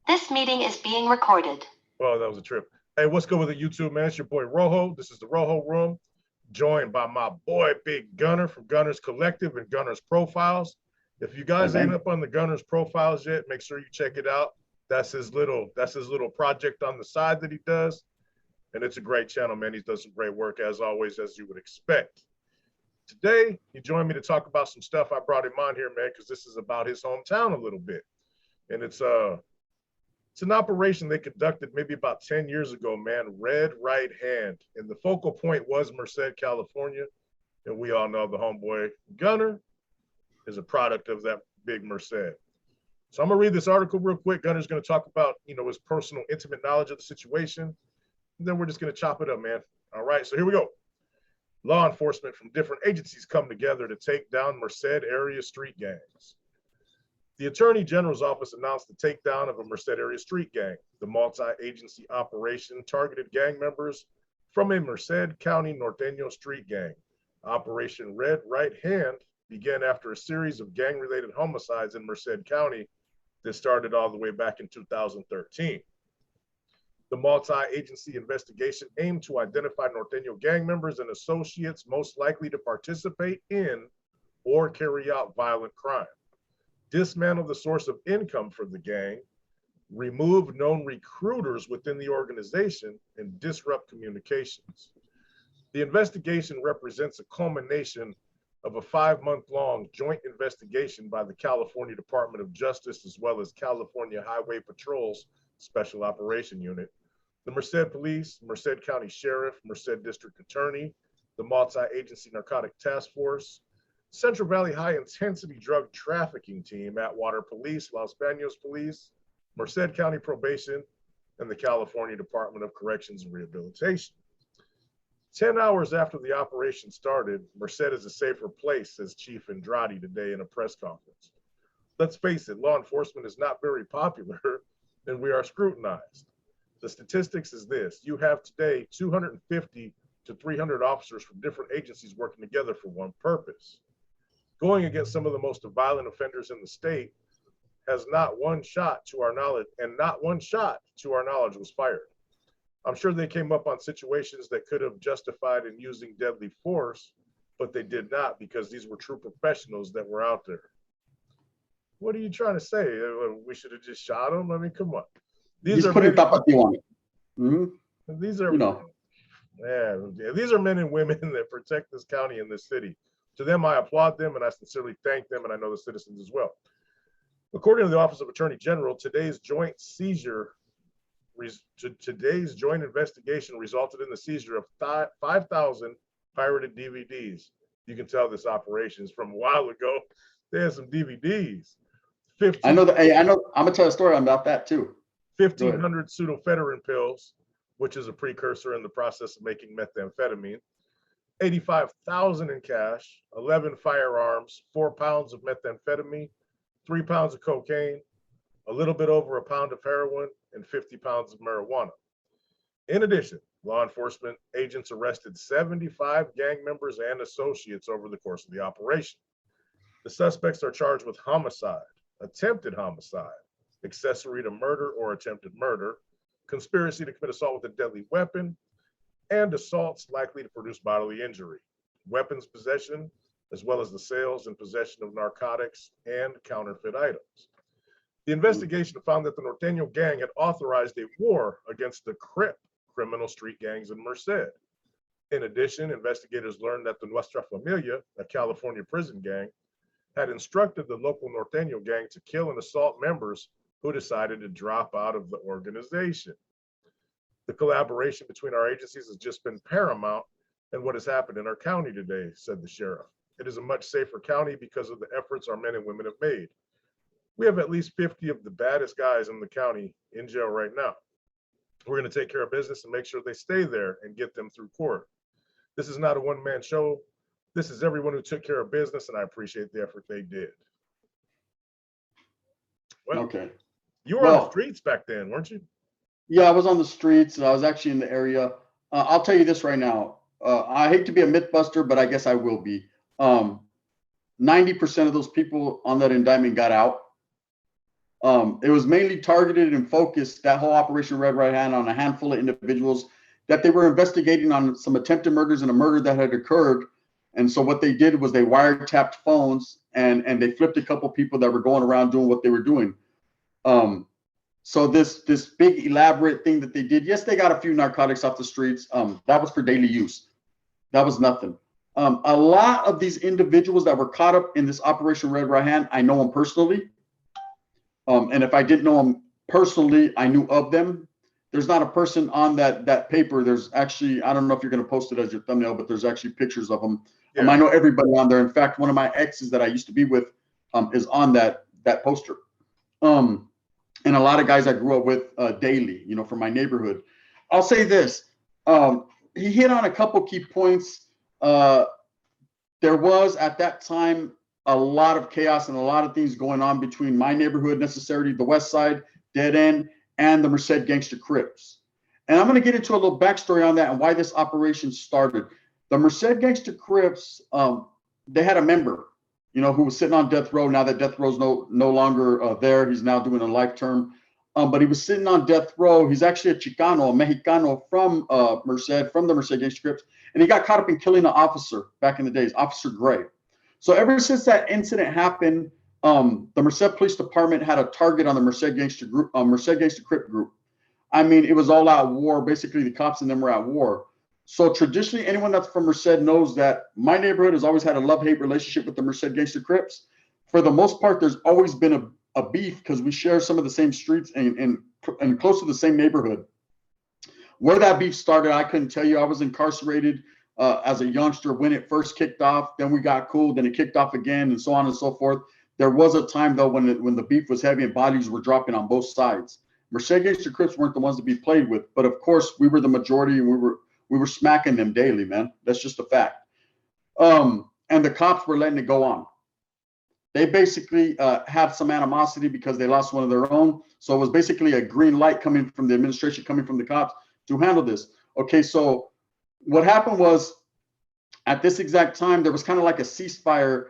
This meeting is being recorded. Oh, that was a trip. Hey, what's good with the YouTube, man? It's your boy Rojo. This is the Rojo Room, joined by my boy Big Gunner from Gunners Collective and Gunners Profiles. If you guys ain't up on the Gunners Profiles yet, make sure you check it out. That's his little project on the side that he does. And it's a great channel, man. He does some great work as always, as you would expect. Today, he joined me to talk about some stuff. I brought him on here, man, because this is about his hometown a little bit. And it's an operation they conducted maybe about 10 years ago, man, Red Right Hand. And the focal point was MERCED, California. And we all know the homeboy Gunner is a product of that big MERCED. So I'm gonna read this article real quick. Gunner's gonna talk about, his personal, intimate knowledge of the situation. And then we're just gonna chop it up, man. All right, so here we go. Law enforcement from different agencies come together to take down MERCED area street gangs. The Attorney General's office announced the takedown of a MERCED area street gang. The multi-agency operation targeted gang members from a Merced County Norteño street gang. Operation Red Right Hand began after a series of gang-related homicides in Merced County that started all the way back in 2013. The multi-agency investigation aimed to identify Norteño gang members and associates most likely to participate in or carry out violent crime, dismantle the source of income for the gang, remove known recruiters within the organization, and disrupt communications. The investigation represents a culmination of a 5-month-long joint investigation by the California Department of Justice as well as California Highway Patrol's Special Operation Unit, the Merced Police, Merced County Sheriff, Merced District Attorney, the Multi-Agency Narcotic Task Force, Central Valley High Intensity Drug Trafficking Team, Atwater Police, Los Banos Police, Merced County Probation, and the California Department of Corrections and Rehabilitation. 10 hours after the operation started, Merced is a safer place, says Chief Andrade today in a press conference. Let's face it, law enforcement is not very popular and we are scrutinized. The statistics is this: you have today 250 to 300 officers from different agencies working together for one purpose. Going against some of the most violent offenders in the state has not one shot to our knowledge, and not one shot to our knowledge was fired. I'm sure they came up on situations that could have justified in using deadly force, but they did not because these were true professionals that were out there. What are you trying to say? We should have just shot them? I mean, come on. These are men, these are, these are men and women that protect this county and this city. To them, I applaud them and I sincerely thank them, and I know the citizens as well. According to the Office of Attorney General, today's joint investigation resulted in the seizure of 5,000 pirated DVDs. You can tell this operation is from a while ago. They had some DVDs. I know that. Hey, I know. I'm gonna tell a story about that too. 1,500 pseudoephedrine pills, which is a precursor in the process of making methamphetamine. 85,000 in cash, 11 firearms, 4 pounds of methamphetamine, 3 pounds of cocaine, a little bit over a pound of heroin, and 50 pounds of marijuana. In addition, law enforcement agents arrested 75 gang members and associates over the course of the operation. The suspects are charged with homicide, attempted homicide, accessory to murder or attempted murder, conspiracy to commit assault with a deadly weapon, and assaults likely to produce bodily injury, weapons possession, as well as the sales and possession of narcotics and counterfeit items. The investigation found that the Norteño gang had authorized a war against the crip criminal street gangs in Merced. In addition, investigators learned that the Nuestra Familia, a California prison gang, had instructed the local Norteño gang to kill and assault members who decided to drop out of the organization. The collaboration between our agencies has just been paramount in what has happened in our county today, said the sheriff. It is a much safer county because of the efforts our men and women have made. We have at least 50 of the baddest guys in the county in jail right now. We're going to take care of business and make sure they stay there and get them through court. This is not a one-man show. This is everyone who took care of business, and I appreciate the effort they did. Well, okay. You were on the streets back then, weren't you? Yeah, I was on the streets, and I was actually in the area. I'll tell you this right now. I hate to be a myth buster, but I guess I will be. 90% of those people on that indictment got out. It was mainly targeted and focused, that whole Operation Red Right Hand, on a handful of individuals that they were investigating on some attempted murders and a murder that had occurred. And so what they did was they wiretapped phones and they flipped a couple people that were going around doing what they were doing. So this big elaborate thing that they did, yes, they got a few narcotics off the streets. That was for daily use. That was nothing. A lot of these individuals that were caught up in this Operation Red Right Hand, I know them personally. And if I didn't know them personally, I knew of them. There's not a person on that paper. There's actually, I don't know if you're going to post it as your thumbnail, but there's actually pictures of them. Yeah. I know everybody on there. In fact, one of my exes that I used to be with is on that poster. And a lot of guys I grew up with daily, you know, from my neighborhood. I'll say this. He hit on a couple key points. There was at that time a lot of chaos and a lot of things going on between my neighborhood, necessarily the West Side, Dead End, and the MERCED Gangster Crips. And I'm going to get into a little backstory on that and why this operation started. The MERCED Gangster Crips, they had a member, you know, who was sitting on death row. Now that death row's no longer there, he's now doing a life term. But he was sitting on death row. He's actually a Chicano, a Mexicano from MERCED, from the MERCED Gangster Crips. And he got caught up in killing an officer back in the days, Officer Gray. So ever since that incident happened, the MERCED Police Department had a target on the MERCED Gangster Group, MERCED Gangster Crip group. I mean, it was all out war. Basically, the cops and them were at war. So traditionally, anyone that's from MERCED knows that my neighborhood has always had a love-hate relationship with the MERCED Gangster Crips. For the most part, there's always been a beef because we share some of the same streets and close to the same neighborhood. Where that beef started, I couldn't tell you. I was incarcerated as a youngster when it first kicked off. Then we got cool. Then it kicked off again, and so on and so forth. There was a time though when the beef was heavy and bodies were dropping on both sides. MERCED Gangster Crips weren't the ones to be played with, but of course we were the majority, and we were smacking them daily, man. That's just a fact. And the cops were letting it go on. They basically had some animosity because they lost one of their own. So it was basically a green light coming from the administration, coming from the cops to handle this. Okay, so what happened was at this exact time, there was kind of like a ceasefire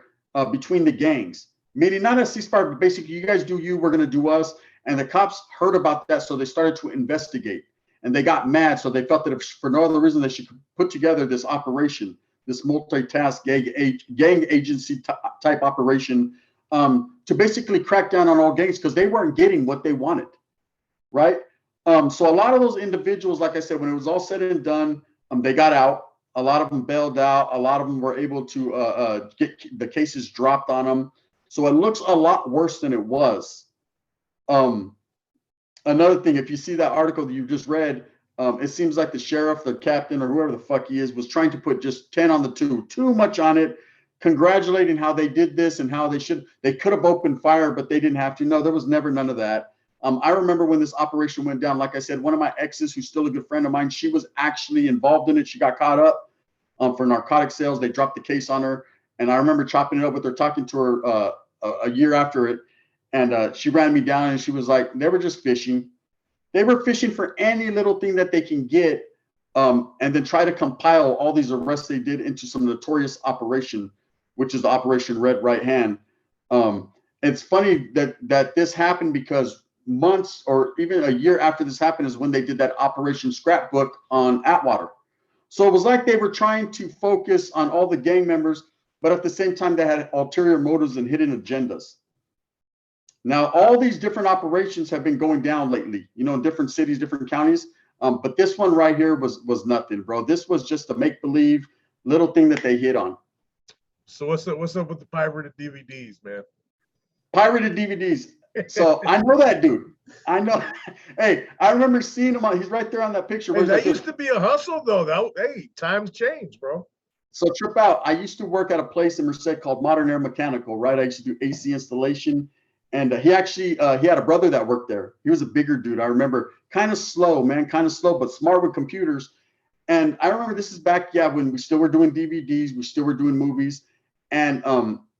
between the gangs. Meaning not a ceasefire, but basically you guys do you, we're going to do us. And the cops heard about that, so they started to investigate. And they got mad, so they felt that if for no other reason they should put together this operation, this multitask gang agency type operation to basically crack down on all gangs because they weren't getting what they wanted, right? So a lot of those individuals, like I said, when it was all said and done, they got out. A lot of them bailed out. A lot of them were able to get the cases dropped on them. So it looks a lot worse than it was. Another thing, if you see that article that you just read, it seems like the sheriff, the captain, or whoever the fuck he is, was trying to put just 10 on the too much on it, congratulating how they did this and how they could have opened fire, but they didn't have to. No, there was never none of that. I remember when this operation went down, like I said, one of my exes, who's still a good friend of mine, she was actually involved in it. She got caught up for narcotic sales. They dropped the case on her. And I remember chopping it up with her, talking to her a year after it. And she ran me down and she was like, they were just fishing. They were fishing for any little thing that they can get and then try to compile all these arrests they did into some notorious operation, which is the Operation Red Right Hand. It's funny that this happened because months or even a year after this happened is when they did that Operation Scrapbook on Atwater. So it was like they were trying to focus on all the gang members, but at the same time, they had ulterior motives and hidden agendas. Now, all these different operations have been going down lately, you know, in different cities, different counties. But this one right here was nothing, bro. This was just a make-believe little thing that they hit on. So what's up with the pirated DVDs, man? Pirated DVDs. So I know that dude. I know. Hey, I remember seeing him he's right there on that picture. Hey, that used to be a hustle, though. Hey, times change, bro. So trip out. I used to work at a place in Merced called Modern Air Mechanical, right? I used to do AC installation. And he actually, he had a brother that worked there. He was a bigger dude. I remember, kind of slow, man, kind of slow, but smart with computers. And I remember this is back, when we still were doing DVDs, we still were doing movies. And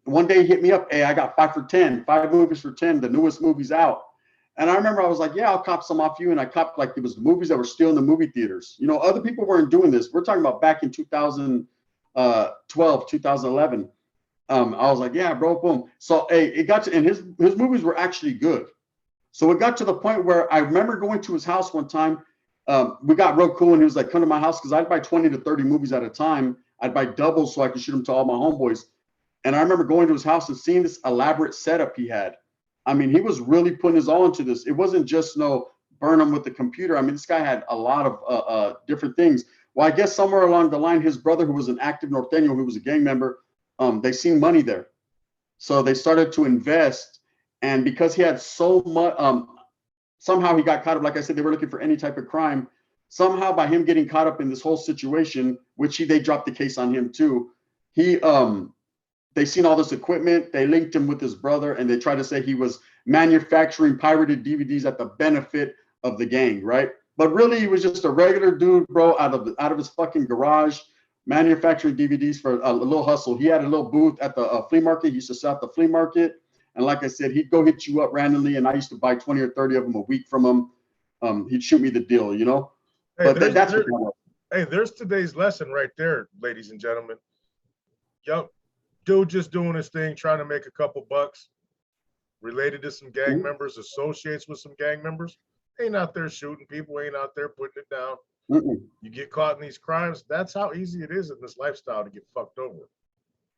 one day he hit me up, hey, I got 5 for 10, 5 movies for 10, the newest movies out. And I remember I was like, yeah, I'll cop some off you. And I copped, like, it was the movies that were still in the movie theaters. You know, other people weren't doing this. We're talking about back in 2012, 2011. I was like, yeah, bro, boom. So, hey, it got to, and his movies were actually good. So it got to the point where I remember going to his house one time. We got real cool, and he was like, come to my house, because I'd buy 20 to 30 movies at a time. I'd buy doubles so I could shoot them to all my homeboys. And I remember going to his house and seeing this elaborate setup he had. I mean, he was really putting his all into this. It wasn't just burn them with the computer. I mean, this guy had a lot of different things. Well, I guess somewhere along the line, his brother, who was an active Norteño, who was a gang member, they seen money there. So they started to invest. And because he had so much, somehow he got caught up. Like I said, they were looking for any type of crime. Somehow by him getting caught up in this whole situation, which they dropped the case on him too. They seen all this equipment. They linked him with his brother, and they tried to say he was manufacturing pirated DVDs at the benefit of the gang, right? But really, he was just a regular dude, bro, out of his fucking garage, manufacturing DVDs for a little hustle. He had a little booth at the flea market. He used to sell at the flea market. And like I said, he'd go hit you up randomly, and I used to buy 20 or 30 of them a week from him. He'd shoot me the deal, you know? Hey, but that's what was. Hey, there's today's lesson right there, ladies and gentlemen. Yo, dude just doing his thing, trying to make a couple bucks, related to some gang members, associates with some gang members. Ain't out there shooting people, ain't out there putting it down. You get caught in these crimes. That's how easy it is in this lifestyle to get fucked over.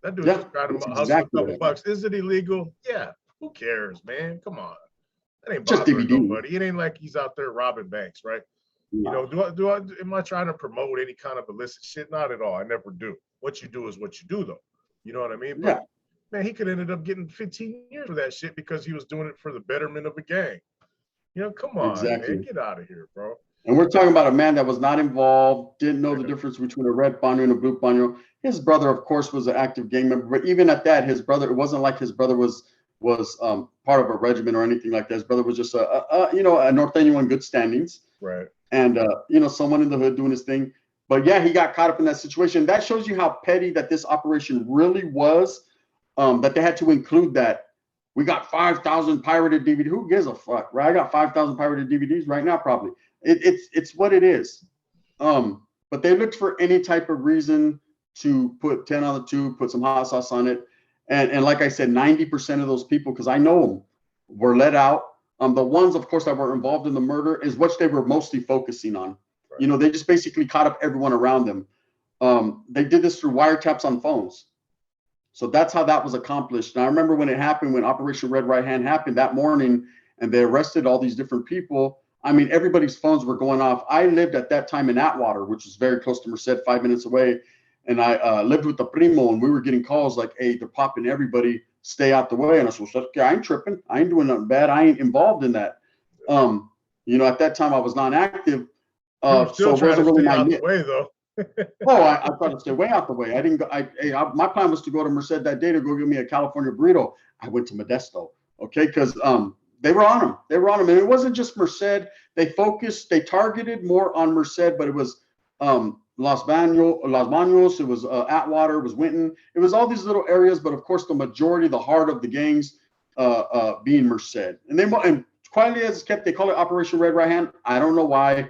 That dude just trying to hustle a couple bucks. Is it illegal? Yeah. Who cares, man? Come on. That ain't bothering nobody. It ain't like he's out there robbing banks, right? No. You know, am I trying to promote any kind of illicit shit? Not at all. I never do. What you do is what you do, though. You know what I mean? But man, he could ended up getting 15 years for that shit because he was doing it for the betterment of a gang. You know, come on, man, get out of here, bro. And we're talking about a man that was not involved, didn't know the difference between a red paño and a blue paño. His brother, of course, was an active gang member, but even at that, his brother, it wasn't like his brother was part of a regiment or anything like that. His brother was just a Norteño in good standings, right? And someone in the hood doing his thing. But yeah, he got caught up in that situation. That shows you how petty that this operation really was. That they had to include that. We got 5,000 pirated DVDs. Who gives a fuck, right? I got 5,000 pirated DVDs right now, probably. It's what it is. But they looked for any type of reason to put 10 on the tube, put some hot sauce on it. And like I said, 90% of those people, because I know them, were let out. The ones, of course, that were involved in the murder is what they were mostly focusing on. Right. You know, they just basically caught up everyone around them. They did this through wiretaps on phones. So that's how that was accomplished. And I remember when it happened, when Operation Red Right Hand happened that morning, and they arrested all these different people. I mean, everybody's phones were going off. I lived at that time in Atwater, which was very close to Merced, 5 minutes away. And I lived with the primo, and we were getting calls like, hey, they're popping everybody, stay out the way. And I said, okay, I ain't tripping. I ain't doing nothing bad. I ain't involved in that. At that time I was non-active. So it wasn't really my way, though. I tried to stay way out the way. I didn't go. My plan was to go to Merced that day to go get me a California burrito. I went to Modesto, okay, because they were on them. And it wasn't just Merced. They targeted more on Merced, but it was Los Baños, it was Atwater, it was Winton. It was all these little areas, but of course the majority, the heart of the gangs being Merced. And quietly as it's kept, they call it Operation Red Right Hand. I don't know why.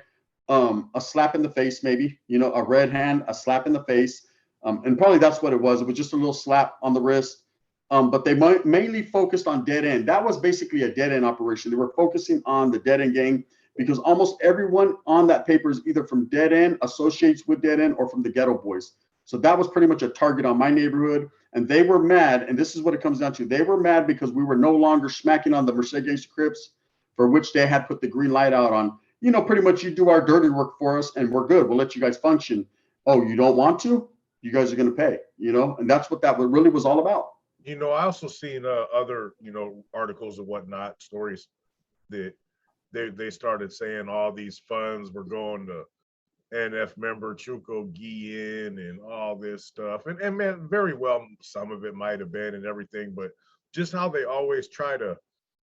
A slap in the face, maybe, a red hand, a slap in the face. And probably that's what it was. It was just a little slap on the wrist. But they mainly focused on dead end. That was basically a dead end operation. They were focusing on the dead end gang because almost everyone on that paper is either from dead end, associates with dead end, or from the ghetto boys. So that was pretty much a target on my neighborhood. And they were mad. And this is what it comes down to. They were mad because we were no longer smacking on the Merced Gangsta Crips, for which they had put the green light out on. Pretty much you do our dirty work for us and we're good. We'll let you guys function. Oh, you don't want to? You guys are going to pay, and that's what that really was all about. I also seen other, articles and whatnot, stories that they started saying all these funds were going to NF member Chuco Guillen and all this stuff. And man, very well, some of it might have been and everything, but just how they always try to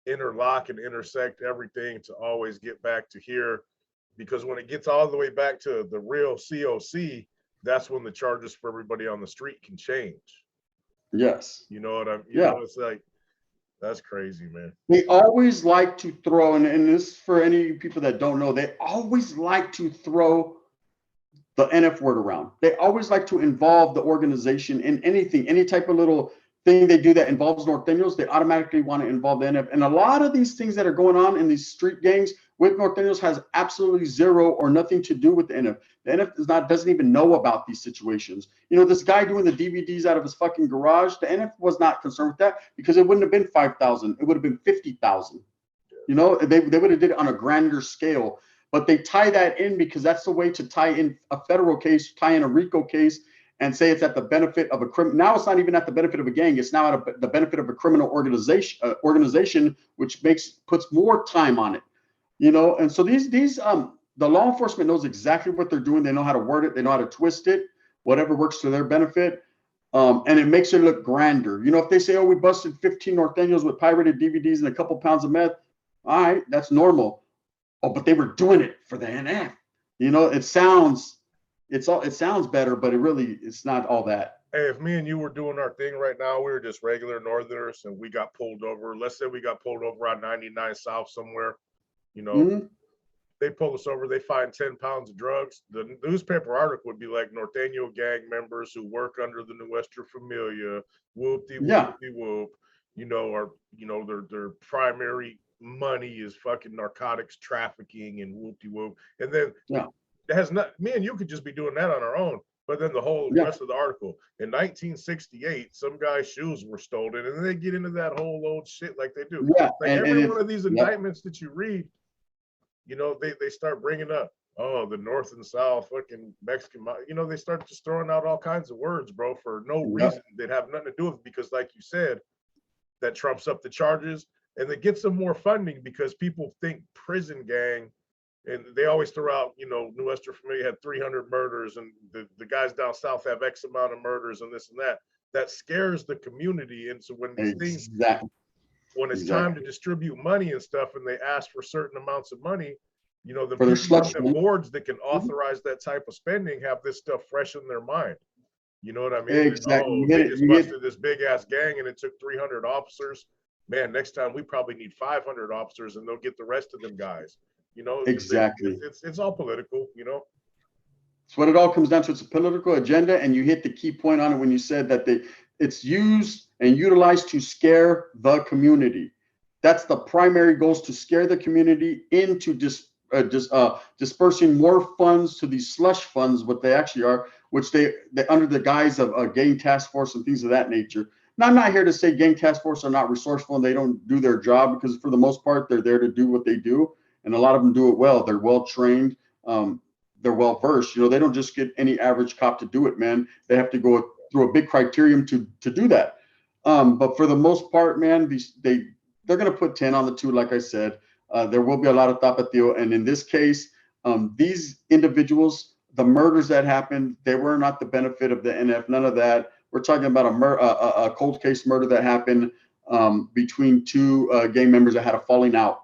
interlock and intersect everything to always get back to here, because when it gets all the way back to the real COC, that's when the charges for everybody on the street can change. Yes. You know what I'm, it's like, that's crazy, man. They always like to throw, and this for any people that don't know, they always like to throw the NF word around. They always like to involve the organization in anything, any type of little thing they do that involves Nortenos, they automatically want to involve the NF. And a lot of these things that are going on in these street gangs with Nortenos has absolutely zero or nothing to do with the NF. The NF doesn't even know about these situations. You know, this guy doing the DVDs out of his fucking garage, the NF was not concerned with that because it wouldn't have been 5,000. It would have been 50,000. You know, they would have did it on a grander scale. But they tie that in because that's the way to tie in a federal case, tie in a RICO case, and say it's at the benefit of a criminal. Now it's not even at the benefit of a gang. It's now at the benefit of a criminal organization, which puts more time on it. You know, and so the law enforcement knows exactly what they're doing. They know how to word it. They know how to twist it, whatever works to their benefit. And it makes it look grander. You know, if they say, oh, we busted 15 Nortenos with pirated DVDs and a couple pounds of meth, all right, that's normal. Oh, but they were doing it for the NF. You know, it sounds better, but it's not all that. Hey, if me and you were doing our thing right now, we were just regular Northerners and we got pulled over. Let's say we got pulled over on 99 South somewhere. You know, they pull us over, they find 10 pounds of drugs. The newspaper article would be like Norteño gang members who work under the Nuestra Familia, whoop-de-whoop-de-whoop, you know, or, you know, their primary money is fucking narcotics trafficking and whoop-de-whoop. And then it has not, me and you could just be doing that on our own. But then the whole rest of the article, in 1968, some guy's shoes were stolen, and then they get into that whole old shit like they do. Yeah, like every one of these indictments that you read, you know, they start bringing up, oh, the North and South, fucking Mexican, you know, they start just throwing out all kinds of words, bro, for no reason that have nothing to do with it, because like you said, that trumps up the charges, and it gets them more funding because people think prison gang, and they always throw out, you know, Nuestra Familia had 300 murders, and the guys down south have X amount of murders and this and that. That scares the community, and so when these things, when it's time to distribute money and stuff, and they ask for certain amounts of money, you know, the boards that can authorize that type of spending have this stuff fresh in their mind. You know what I mean? Exactly. Oh, they just busted this big ass gang and it took 300 officers. Man, next time we probably need 500 officers, and they'll get the rest of them guys. You know, exactly. It's all political, you know. It's what it all comes down to. It's a political agenda, and you hit the key point on it when you said that it's used and utilized to scare the community. That's the primary goal, is to scare the community into dispersing more funds to these slush funds, what they actually are, which they under the guise of a gang task force and things of that nature. Now, I'm not here to say gang task force are not resourceful and they don't do their job, because for the most part, they're there to do what they do. And a lot of them do it well. They're well trained. They're well versed. You know, they don't just get any average cop to do it, man. They have to go through a big criterion to do that. But for the most part, man, they're going to put 10 on the 2, like I said. There will be a lot of tapatio. And in this case, these individuals, the murders that happened, they were not the benefit of the NF, none of that. We're talking about a cold case murder that happened between 2 gang members that had a falling out.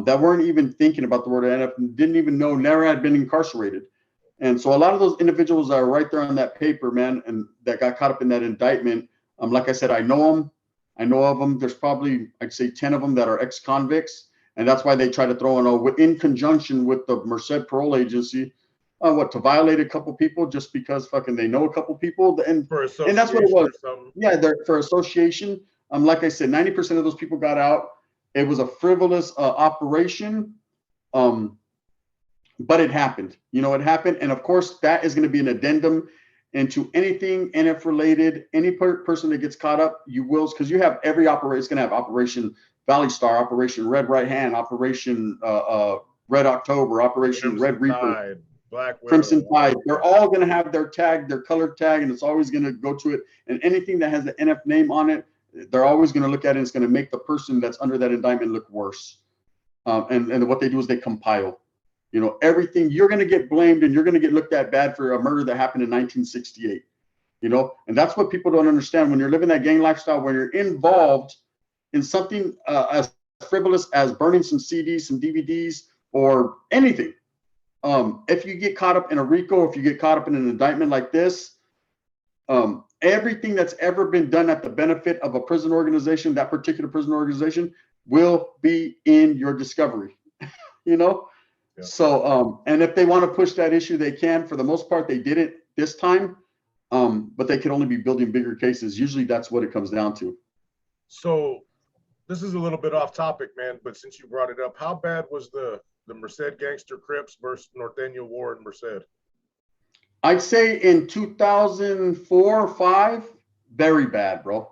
That weren't even thinking about the word NF, didn't even know, never had been incarcerated. And so a lot of those individuals that are right there on that paper, man, and that got caught up in that indictment, like I said, I know them. I know of them. There's probably, I'd say 10 of them that are ex-convicts. And that's why they try to throw in conjunction with the MERCED parole agency, to violate a couple people just because fucking they know a couple people. And that's what it was. Yeah, they're for association. Like I said, 90% of those people got out. It was a frivolous operation, but it happened. You know, it happened. And of course, that is going to be an addendum into anything NF related. Any person that gets caught up, you will, because you have every operation. It's going to have Operation Valley Star, Operation Red Right Hand, Operation Red October, Operation Crimson Red Reaper, Black Widow, Crimson Tide. They're all going to have their tag, their color tag, and it's always going to go to it. And anything that has the NF name on it, they're always going to look at it. It's going to make the person that's under that indictment look worse. And what they do is they compile, you know, everything. You're going to get blamed and you're going to get looked at bad for a murder that happened in 1968, you know, and that's what people don't understand. When you're living that gang lifestyle, when you're involved in something as frivolous as burning some CDs, some DVDs, or anything, if you get caught up in a RICO, if you get caught up in an indictment like this, everything that's ever been done at the benefit of a prison organization, that particular prison organization, will be in your discovery, you know? Yeah. So, and if they want to push that issue, they can. For the most part, they did it this time. but they could only be building bigger cases. Usually that's what it comes down to. So this is a little bit off topic, man, but since you brought it up, how bad was the Merced Gangster Crips versus Norteño War in Merced? I'd say in 2004 or 5, very bad, bro.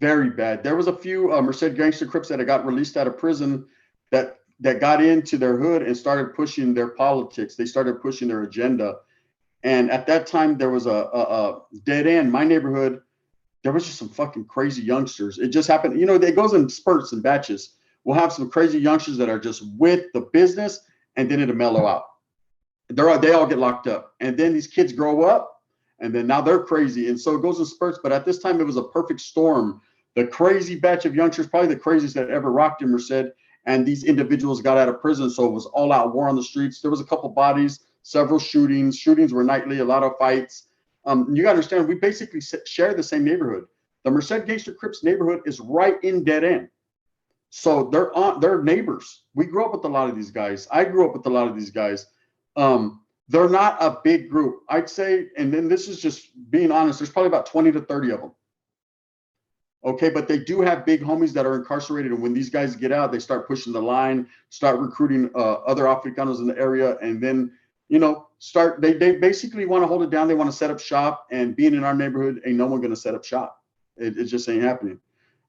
Very bad. There was a few Merced Gangster Crips that had got released out of prison that got into their hood and started pushing their politics. They started pushing their agenda. And at that time, there was a dead end. My neighborhood, there was just some fucking crazy youngsters. It just happened. You know, it goes in spurts and batches. We'll have some crazy youngsters that are just with the business, and then it'll mellow out. They all get locked up. And then these kids grow up, and then now they're crazy. And so it goes in spurts. But at this time, it was a perfect storm. The crazy batch of youngsters, probably the craziest that ever rocked in Merced. And these individuals got out of prison. So it was all out war on the streets. There was a couple bodies, several shootings. Shootings were nightly, a lot of fights. You got to understand, we basically share the same neighborhood. The Merced Gangster Crips neighborhood is right in dead end. So they're neighbors. We grew up with a lot of these guys. I grew up with a lot of these guys. They're not a big group, I'd say. And then this is just being honest. There's probably about 20 to 30 of them. Okay, but they do have big homies that are incarcerated. And when these guys get out, they start pushing the line, start recruiting other Africanos in the area. And then, you know, they basically want to hold it down. They want to set up shop, and being in our neighborhood, ain't no one going to set up shop. It just ain't happening.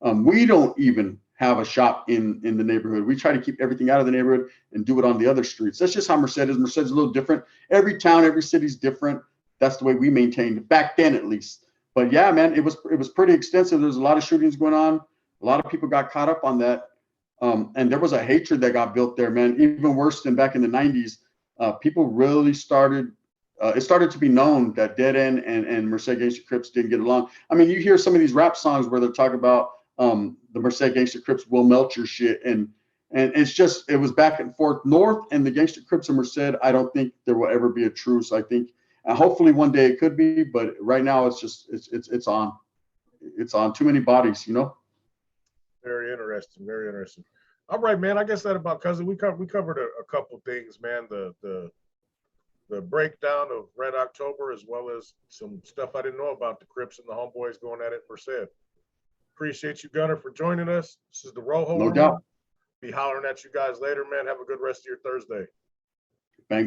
We don't even have a shop in the neighborhood. We try to keep everything out of the neighborhood and do it on the other streets. That's just how Merced is. Merced's a little different. Every town, every city's different. That's the way we maintained it back then, at least. But yeah, man, it was pretty extensive. There was a lot of shootings going on. A lot of people got caught up on that. And there was a hatred that got built there, man. Even worse than back in the 90s. People really started, it started to be known that Dead End and Merced Gangster Crips didn't get along. I mean, you hear some of these rap songs where they're talking about the Merced Gangster Crips will melt your shit. And it's just, it was back and forth. North and the Gangster Crips and Merced, I don't think there will ever be a truce. I think hopefully one day it could be, but right now it's just, it's on. It's on too many bodies, you know? Very interesting. Very interesting. All right, man. I guess that about cousin. We covered a couple things, man. The breakdown of Red October, as well as some stuff I didn't know about the Crips and the homeboys going at it Merced. Appreciate you, Gunner, for joining us. This is the Rojo. No doubt. Be hollering at you guys later, man. Have a good rest of your Thursday. Bang, bang.